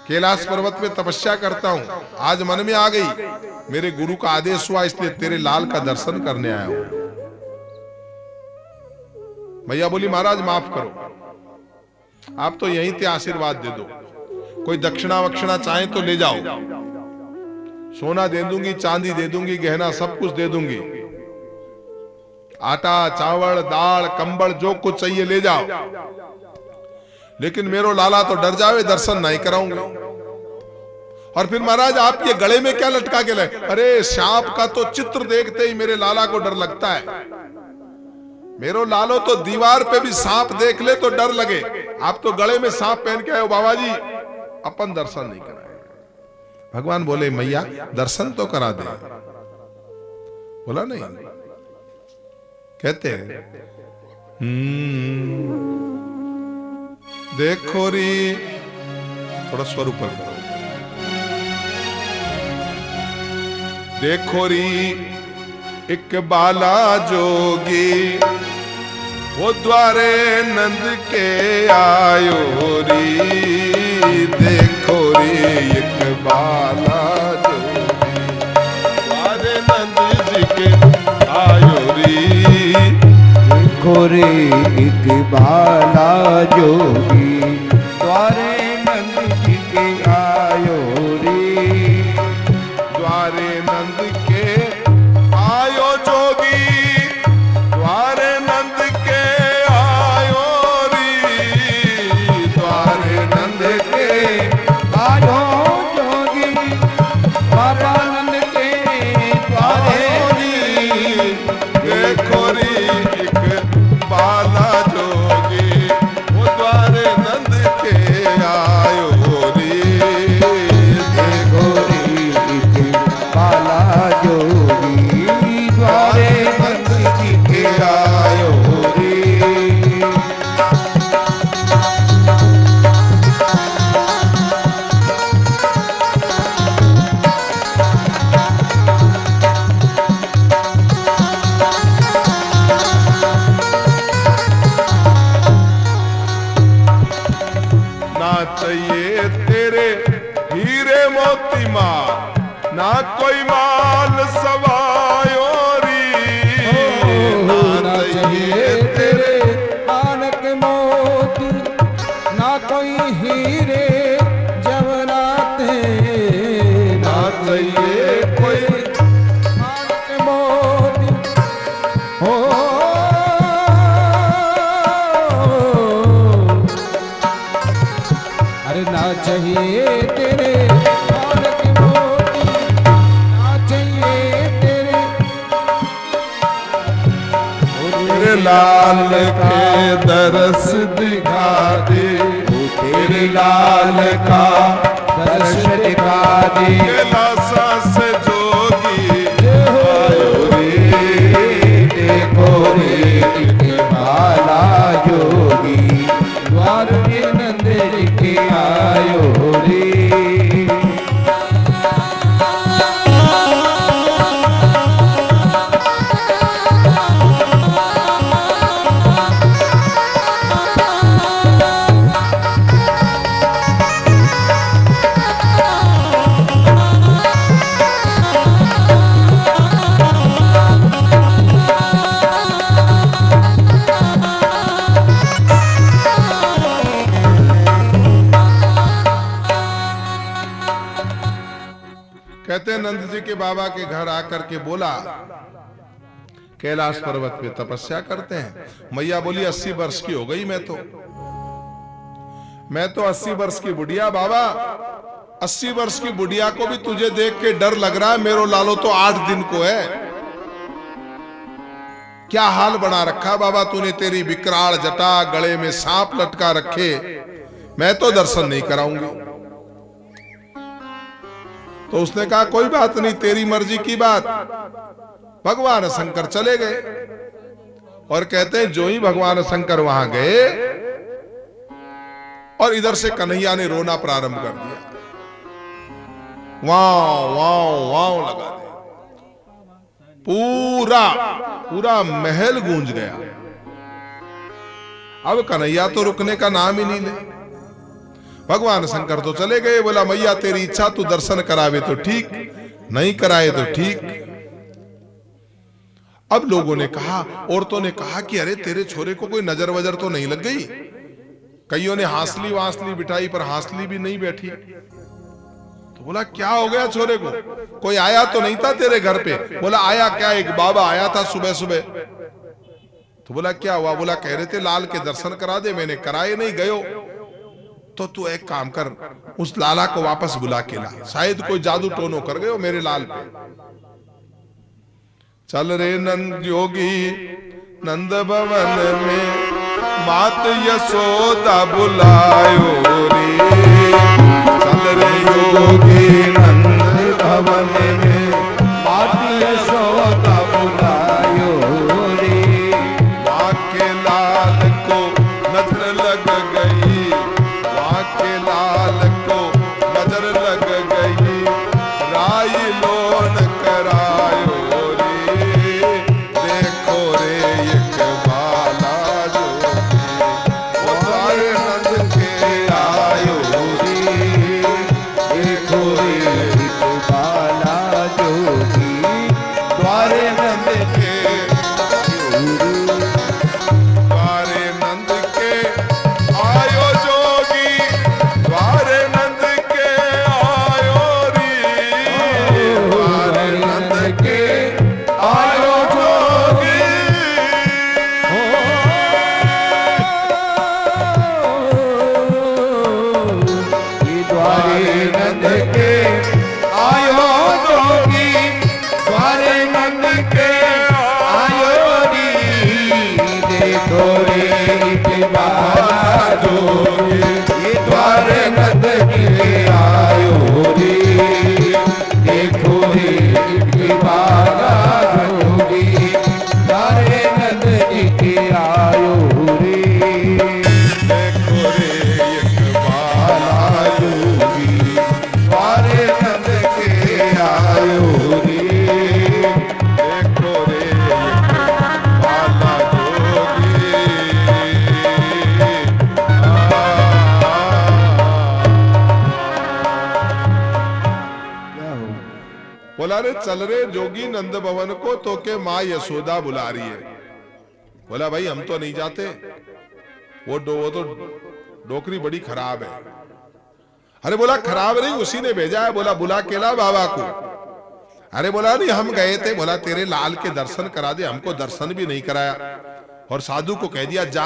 कैलाश पर्वत पे तपस्या करता हूं। आज मन में आ गई, मेरे गुरु का आदेश हुआ, इसलिए तेरे लाल का दर्शन करने आया हूं। मैया बोली महाराज माफ करो, आप तो यहीं थे, आशीर्वाद दे दो। कोई दक्षिणा वक्षिणा चाहे तो ले जाओ, सोना दे दूंगी, चांदी दे दूंगी, गहना सब कुछ दे दूंगी, आटा चावल दाल कंबल जो कुछ चाहिए ले जाओ, लेकिन मेरो लाला तो डर जावे, दर्शन नहीं कराऊंगा। और फिर महाराज आप ये गले में क्या लटका के लाए? अरे सांप का तो चित्र देखते ही मेरे लाला को डर लगता है। मेरो लालो तो दीवार पे भी सांप देख ले तो डर लगे, आप तो गले में सांप पहन के आए हो। बाबा जी अपन दर्शन नहीं कराए। भगवान बोले मैया दर्शन तो करा दे। बोला नहीं। कहते हैं देखो री, थोड़ा स्वर ऊपर करो। देखो री एक बाला जोगी, वो द्वारे नंद के आयो री। देखो री एक बाला जोगी, द्वारे नंद जी के आयो री। देखो रे एक बाला जोगी, द्वारे नंद जी के आयो रे। द्वारे नंद के आयो जोगी, द्वारे नंद के आयो री। द्वारे नंद के आयो जोगी, बाबा नंद के द्वारे री। देखो री एक बाला जोगी, वो द्वारे नंद के आयो री। देखो रे एक बाला जोगी, द्वारे नंद जी के आयो रे। ना चाहिए तेरे हीरे मोती माल, ना कोई माल सवायो री। ना चाहिए तेरे मानक मोती, ना कोई हीरे जवराते। ना चाहिए कोई मानक मोती हो। अरे ना चाहिए तेरे मानक मोती, ना चाहिए तेरे तेरे लाल के दरस दिखा दे। तेरे लाल का दर्श दिखा दे। कैलासा से जोगी आयो रे। देखो रे एक बाला जोगी, द्वारे नंद जी के आयो रे। कहते हैं नंद जी के बाबा के घर आकर के बोला कैलाश पर्वत पे तपस्या करते हैं। मैया बोली 80 वर्ष की हो गई मैं तो 80 वर्ष की बुढ़िया। बाबा 80 वर्ष की बुढ़िया को भी तुझे देख के डर लग रहा है, मेरो लालो तो 8 दिन को है। क्या हाल बना रखा बाबा तूने, तेरी विकराल जटा, गले में सांप लटका रखे, मैं तो दर्शन नहीं कराऊंगी। तो उसने कहा कोई बात नहीं, तेरी मर्जी की बात। भगवान शंकर चले गए और कहते हैं जो ही भगवान शंकर वहां गए और इधर से कन्हैया ने रोना प्रारंभ कर दिया। वाव वाव वाव लगा दिया। पूरा पूरा महल गूंज गया। अब कन्हैया तो रुकने का नाम ही नहीं ले। भगवान शंकर तो चले गए। बोला मैया तेरी इच्छा, तू दर्शन करावे तो ठीक, नहीं कराए तो ठीक। अब लोगों ने कहा, औरतों ने कहा कि अरे तेरे छोरे को कोई नजर वजर तो नहीं लग गई? कईयों ने हांसली वांसली बिठाई पर हांसली भी नहीं बैठी। तो बोला क्या हो गया छोरे को? कोई आया तो नहीं था तेरे घर पे? बोला आया क्या, एक बाबा आया था सुबह सुबह। तो बोला क्या हुआ? बोला कह रहे थे लाल के दर्शन करा दे, मैंने कराए नहीं गयो। तो तू एक काम कर, उस लाला को वापस बुला के ला, शायद कोई जादू टोनो कर गयो मेरे लाल पे। चल रे नंद योगी नंद भवन में मात यशोदा बुलायो रे। चल रे योगी नंद भवन में मात यशोदा बुलायो रे। माँ के लाल को नजर लग गई, माँ के लाल को नजर लग गई, राई लोन करायो रे। देखो रे एक बाला जोगी, वो द्वारे नंद के आयो रे। देखो रे एक बाला जोगी, द्वारे नंद के द्वारे नंद के आयो जोगी, द्वारे नंद के आयो रे। द्वारे नंद के आयो जोगी। द्वारे नंद के आयो जोगी, द्वारे नंद के आयो री। देखो रे एक बाला जोगी, द्वारे नंद के आयो रे। देखो रे एक बाला जोगी, द्वारे नंद के आयो रे। देखो रे एक बाला जोगी, द्वारे नंद के आयो रे। देखो रे एक बाला जोगी। बोला रे चल रे जोगी नंद भवन को, तो के माँ यशोदा बुला रही है। बोला भाई हम तो नहीं जाते, वो तो डोकरी बड़ी खराब है। अरे बोला खराब नहीं, उसी ने भेजा है। बोला बुला के ला बाबा को। अरे बोला नहीं हम गए थे। बोला तेरे लाल के दर्शन करा दे, हमको दर्शन भी नहीं कराया और साधु को कह दिया जा।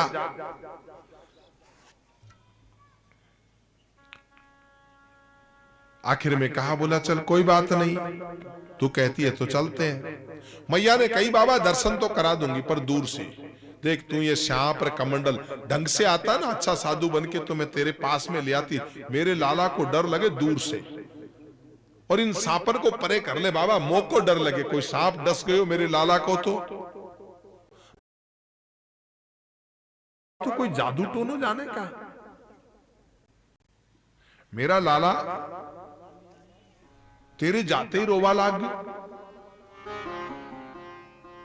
आखिर में कहा, बोला चल कोई बात नहीं, तू कहती है तो चलते हैं। मैया ने कही बाबा दर्शन तो करा दूंगी पर दूर से। देख तू ये श्याम पर कमंडल ढंग से आता ना, अच्छा साधु बन के तो मैं तेरे पास में ले आती। मेरे लाला को डर लगे दूर से, और इन सांपर को परे कर ले बाबा, मोह को डर लगे कोई सांप डस गयो मेरे लाला को तो कोई जादू टोनो जाने का। मेरा लाला तेरे जाते ही रोवा लाग गया।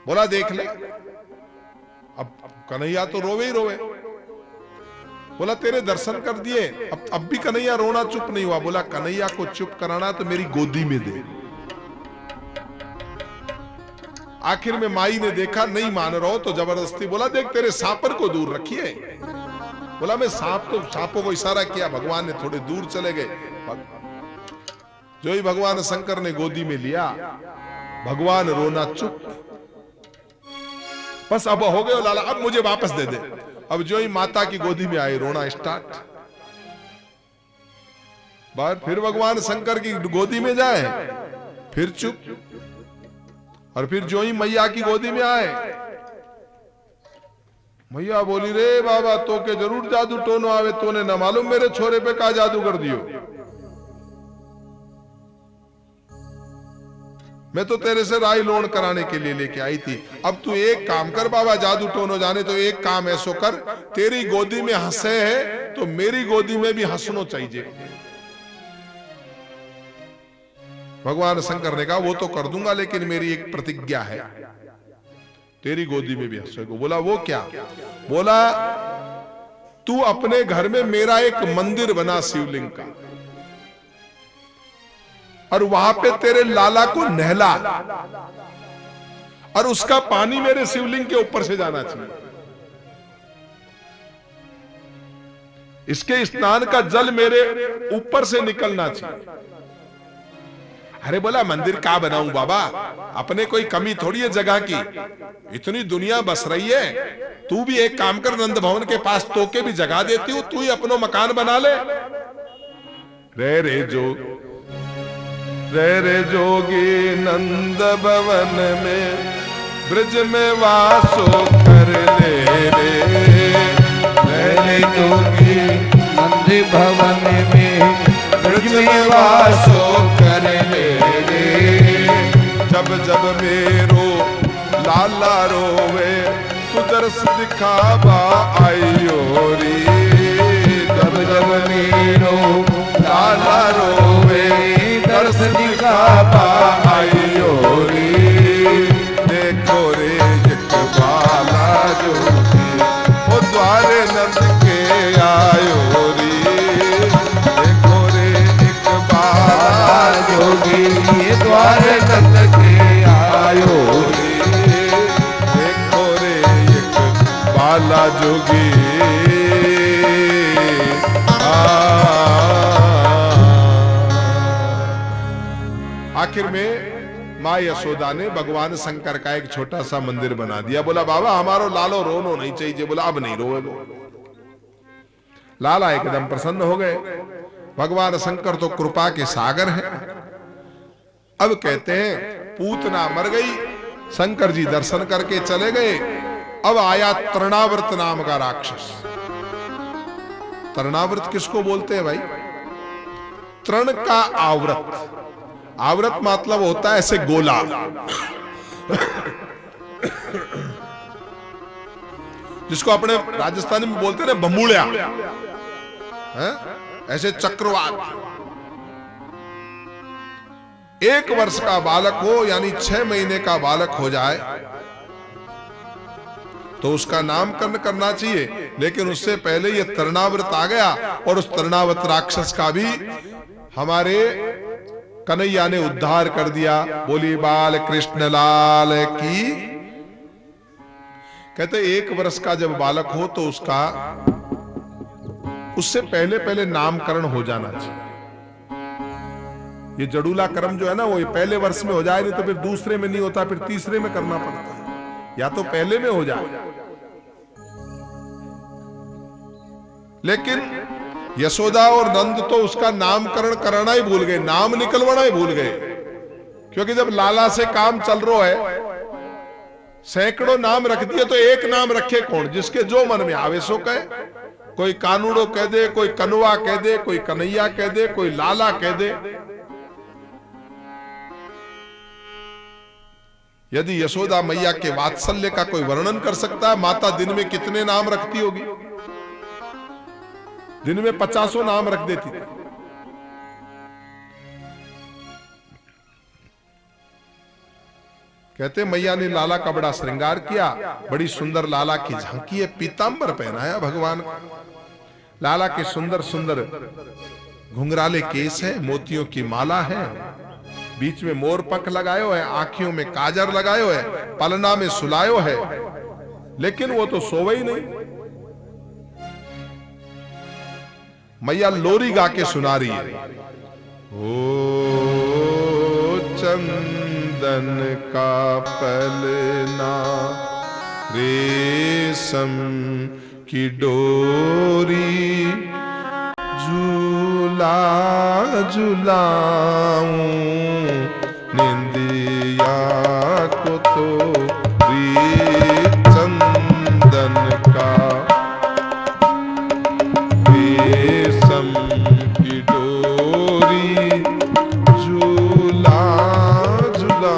बोला देख ले, अब कन्हैया तो रोवे ही रोवे। बोला तेरे दर्शन कर दिए, अब भी कन्हैया रोना चुप नहीं हुआ। बोला कन्हैया को चुप कराना तो मेरी गोदी में दे। आखिर में माई ने देखा नहीं मान रहा हो तो जबरदस्ती बोला देख तेरे सांपर को दूर रखिए। बोला मैं सांपों को इशारा किया, भगवान ने थोड़े दूर चले गए। जो ही भगवान शंकर ने गोदी में लिया, भगवान रोना चुप। बस अब हो गए लाला, अब मुझे वापस दे दे। अब जो ही माता की गोदी में आए रोना स्टार्ट। बार फिर भगवान शंकर की गोदी में जाए, फिर चुप। और फिर जो ही मैया की गोदी में आए, मैया बोली रे बाबा तो के जरूर जादू टोनो आवे, तूने न मालूम मेरे छोरे पे का जादू कर दियो। मैं तो तेरे से राई लोन कराने के लिए लेके आई थी। अब तू एक काम कर बाबा, जादू टोनो जाने तो एक काम ऐसो कर, तेरी गोदी में हंसे है तो मेरी गोदी में भी हंसनो चाहिए। भगवान शंकर ने कहा वो तो कर दूंगा, लेकिन मेरी एक प्रतिज्ञा है, तेरी गोदी में भी हंसेगा। बोला वो क्या? बोला तू अपने घर में मेरा एक मंदिर बना शिवलिंग का, और वहां पे तेरे लाला को नहला, और उसका पानी मेरे शिवलिंग के ऊपर से जाना चाहिए। इसके स्नान का जल मेरे ऊपर से निकलना चाहिए। अरे बोला मंदिर क्या बनाऊं बाबा, अपने कोई कमी थोड़ी है जगह की, इतनी दुनिया बस रही है। तू भी एक काम कर, नंद भवन के पास तो के भी जगह देती हूं, तू ही अपनो मकान बना ले। रे जोगी नंद भवन में ब्रज में वासो कर ले रे जोगी नंद भवन में ब्रज में वासो कर ले जब जब मेरो लाला रोवे तू दर्श दिखावा आइयो रे। जब जब मेरो लाला रोवे दर्श दिखावा आइयो रे। देखो रे एक बाला जोगी वो द्वारे नंद के आयो रे। देखो रे एक बाला जोगी ये द्वारे नंद के आयो रे। देखो रे एक बाला जोगी आखिर में माँ यशोदा ने भगवान शंकर का एक छोटा सा मंदिर बना दिया। बोला बाबा हमारो लालो रोनो नहीं चाहिए। बोला अब नहीं रोए। लाला एकदम प्रसन्न हो गए। भगवान शंकर तो कृपा के सागर हैं। अब कहते हैं पूतना मर गई, शंकर जी दर्शन करके चले गए। अब आया तृणावर्त नाम का राक्षस। तृणावर्त किसको बोलते हैं भाई? तृण का आवृत। आवृत मतलब होता है ऐसे गोला। जिसको अपने राजस्थानी में बोलते हैं ना बम्बुड़िया, ऐसे चक्रवात। 1 वर्ष का बालक हो यानी 6 महीने का बालक हो जाए तो उसका नामकरण करना चाहिए, लेकिन उससे पहले ये तृणावर्त आ गया और उस तृणावर्त राक्षस का भी हमारे कन्हैया ने उद्धार कर दिया। बोली बाल कृष्ण लाल की। कहते 1 वर्ष का जब बालक हो तो उसका उससे पहले पहले नामकरण हो जाना चाहिए। ये जड़ूला कर्म जो है ना वो ये पहले वर्ष में हो जाए, नहीं तो फिर दूसरे में नहीं होता, फिर तीसरे में करना पड़ता है, या तो पहले में हो जाए। लेकिन यशोदा और नंद तो उसका नामकरण कराना ही भूल गए, नाम निकलवाना ही भूल गए। क्योंकि जब लाला से काम चल रहा है, सैकड़ों नाम रख दिए तो एक नाम रखे कौन? जिसके जो मन में आवे सो कहे। कोई कानूड़ो कह दे, कोई कनुआ कह दे, कोई कन्हैया कह दे, कोई लाला कह दे। यदि यशोदा मैया के वात्सल्य का कोई वर्णन कर सकता है, माता दिन में कितने नाम रखती होगी? दिन में 50 नाम रख देती थी। कहते मैया ने लाला का बड़ा श्रृंगार किया, बड़ी सुंदर लाला की झांकी है, पीतांबर पहनाया भगवान को। लाला के सुंदर सुंदर घुंघराले केस है, मोतियों की माला है, बीच में मोर पंख लगायो है, आंखियों में काजर लगायो है, पलना में सुलायो है, लेकिन वो तो सोवे ही नहीं। मैया लोरी गा के सुना रही है। ओ चंदन का पलना रेशम की डोरी झूला झूलाऊं निंदिया को तो चंदन का रेशम की डोरी झूला झूला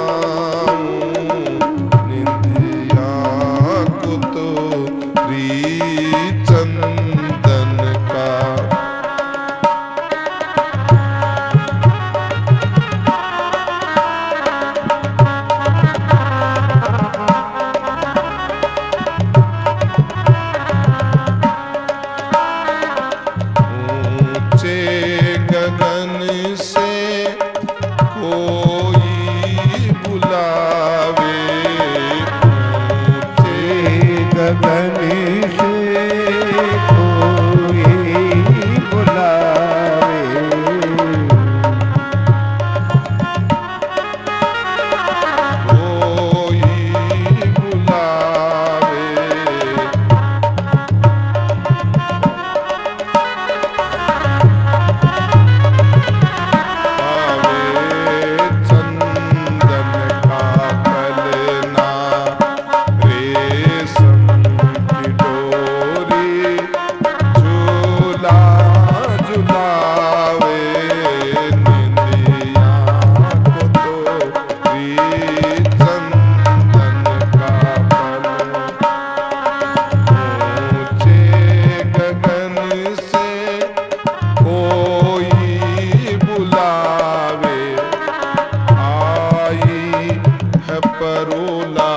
परोला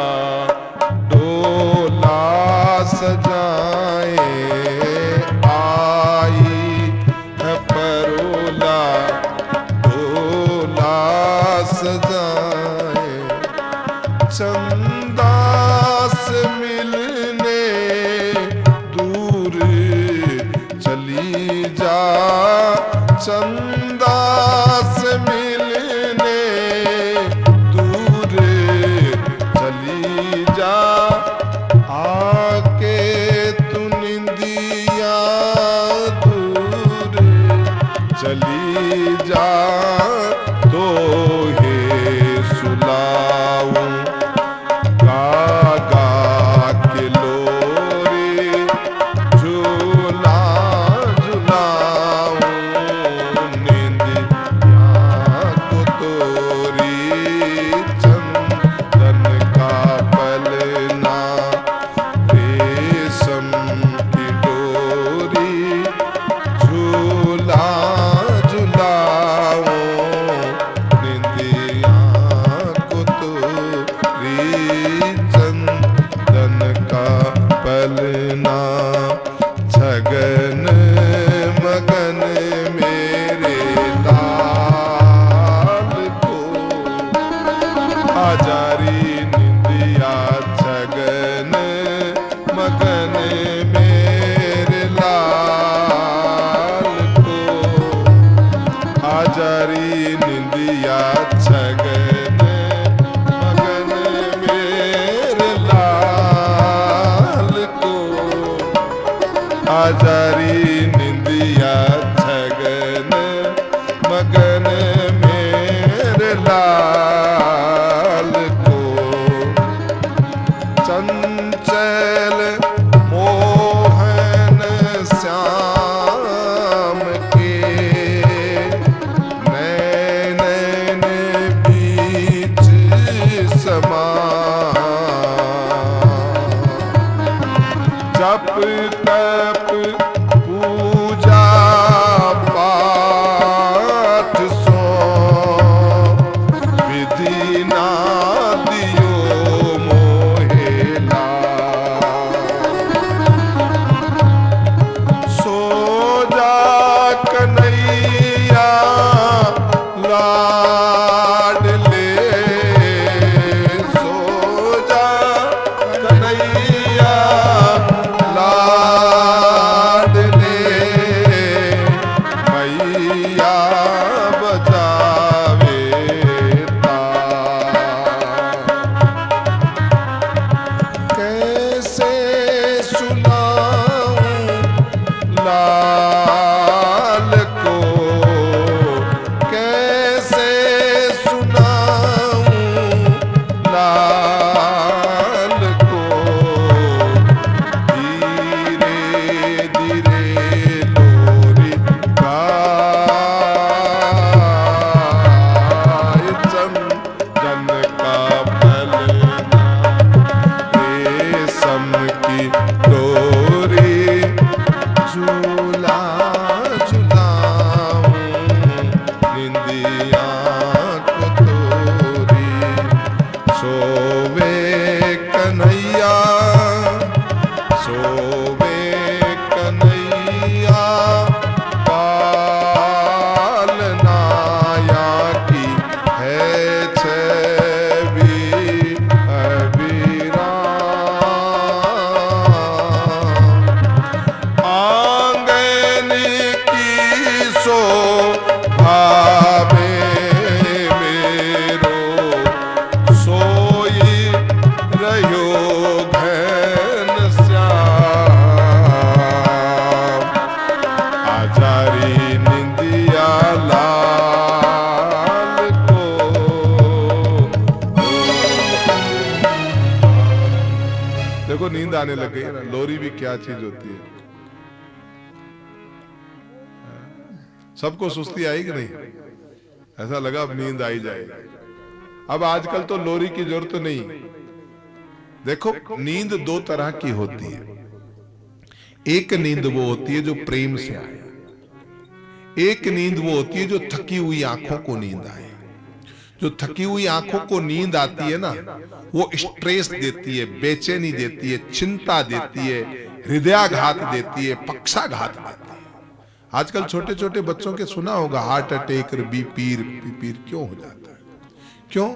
डोला सजाए आई है परोला डोला सजाए चंदा से मिलने दूर चली जा चंदा से मिलने दूर चली जा आके तू निंदिया दूर चली जा तो हे सुलाऊं गा गा के लोरी झूला झूलाऊं निंदिया को तोरी चंदन का पलना रेशम की डोरी झूला झूलाऊं निंदिया को तोरी चंदन का पलना छगन मगन मेरे लाल को आजारी निंदिया छगन मगन मेरे लाल को आजारी निंदिया छगन मगन मेरे लाल को आजारी निंदिया छगन मगन मेरे लाल को चंचल मोहन श्याम के नैनन बीच समा जप तप पूजा पाठ सो विधि ना दियो मोहेला सो जा कन्हैया लाडले सो जा कन्हैया लाडले मैया बजावे कैसे सुनाऊं लाल को कैसे सुनाऊं लाल को धीरे धीरे लोरी गाय चंदन का पलना रेशम की डोरी झूला झूलाऊं निंदिया को तोरी सोवे कन्हैया सोवे कन्हैया पालनाया की है छवि अविराम आंगन की शोभावे मेरो सोई रहो घन श्याम आजारी निंदिया लाल को देखो नींद आने लग गई है ना। लोरी भी क्या चीज होती है। सबको सुस्ती आई कि नहीं? ऐसा लगा अब नींद आई जाएगी। अब आजकल तो लोरी की जरूरत नहीं। देखो नींद दो तरह की होती है। एक नींद वो होती है जो प्रेम से आए, एक नींद वो होती है जो थकी हुई आंखों को नींद आए। जो थकी हुई आंखों को नींद आती है ना, वो स्ट्रेस देती है, बेचैनी देती है, चिंता देती है, हृदयाघात देती है, पक्षाघात देती है। आजकल छोटे छोटे बच्चों के सुना होगा हार्ट अटैक, बीपी क्यों हो जाता है? क्यों?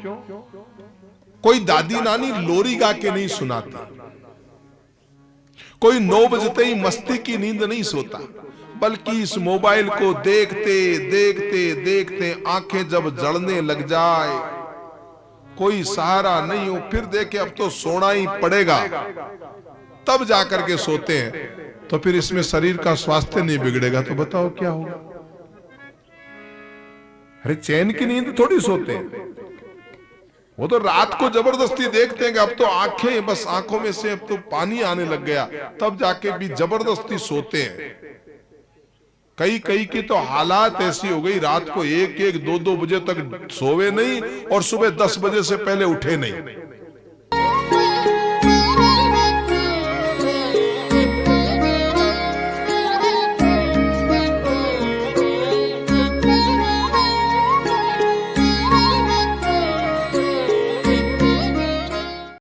कोई दादी नानी लोरी गा के नहीं सुनाती, कोई 9 बजते ही मस्ती की नींद नहीं सोता, बल्कि इस मोबाइल को देखते देखते देखते आंखें जब जलने लग जाए, कोई सहारा नहीं हो, फिर देखे अब तो सोना ही पड़ेगा, तब जाकर के सोते हैं। तो फिर इसमें शरीर का स्वास्थ्य नहीं बिगड़ेगा तो बताओ क्या होगा? अरे चैन की नींद थोड़ी सोते हैं, वो तो रात को जबरदस्ती देखते हैं कि अब तो आंखें, बस आंखों में से अब तो पानी आने लग गया, तब जाके भी जबरदस्ती सोते हैं। कई कई की तो हालात ऐसी हो गई, रात को 1-1, 2-2 बजे तक सोवे नहीं और सुबह 10 बजे से पहले उठे नहीं।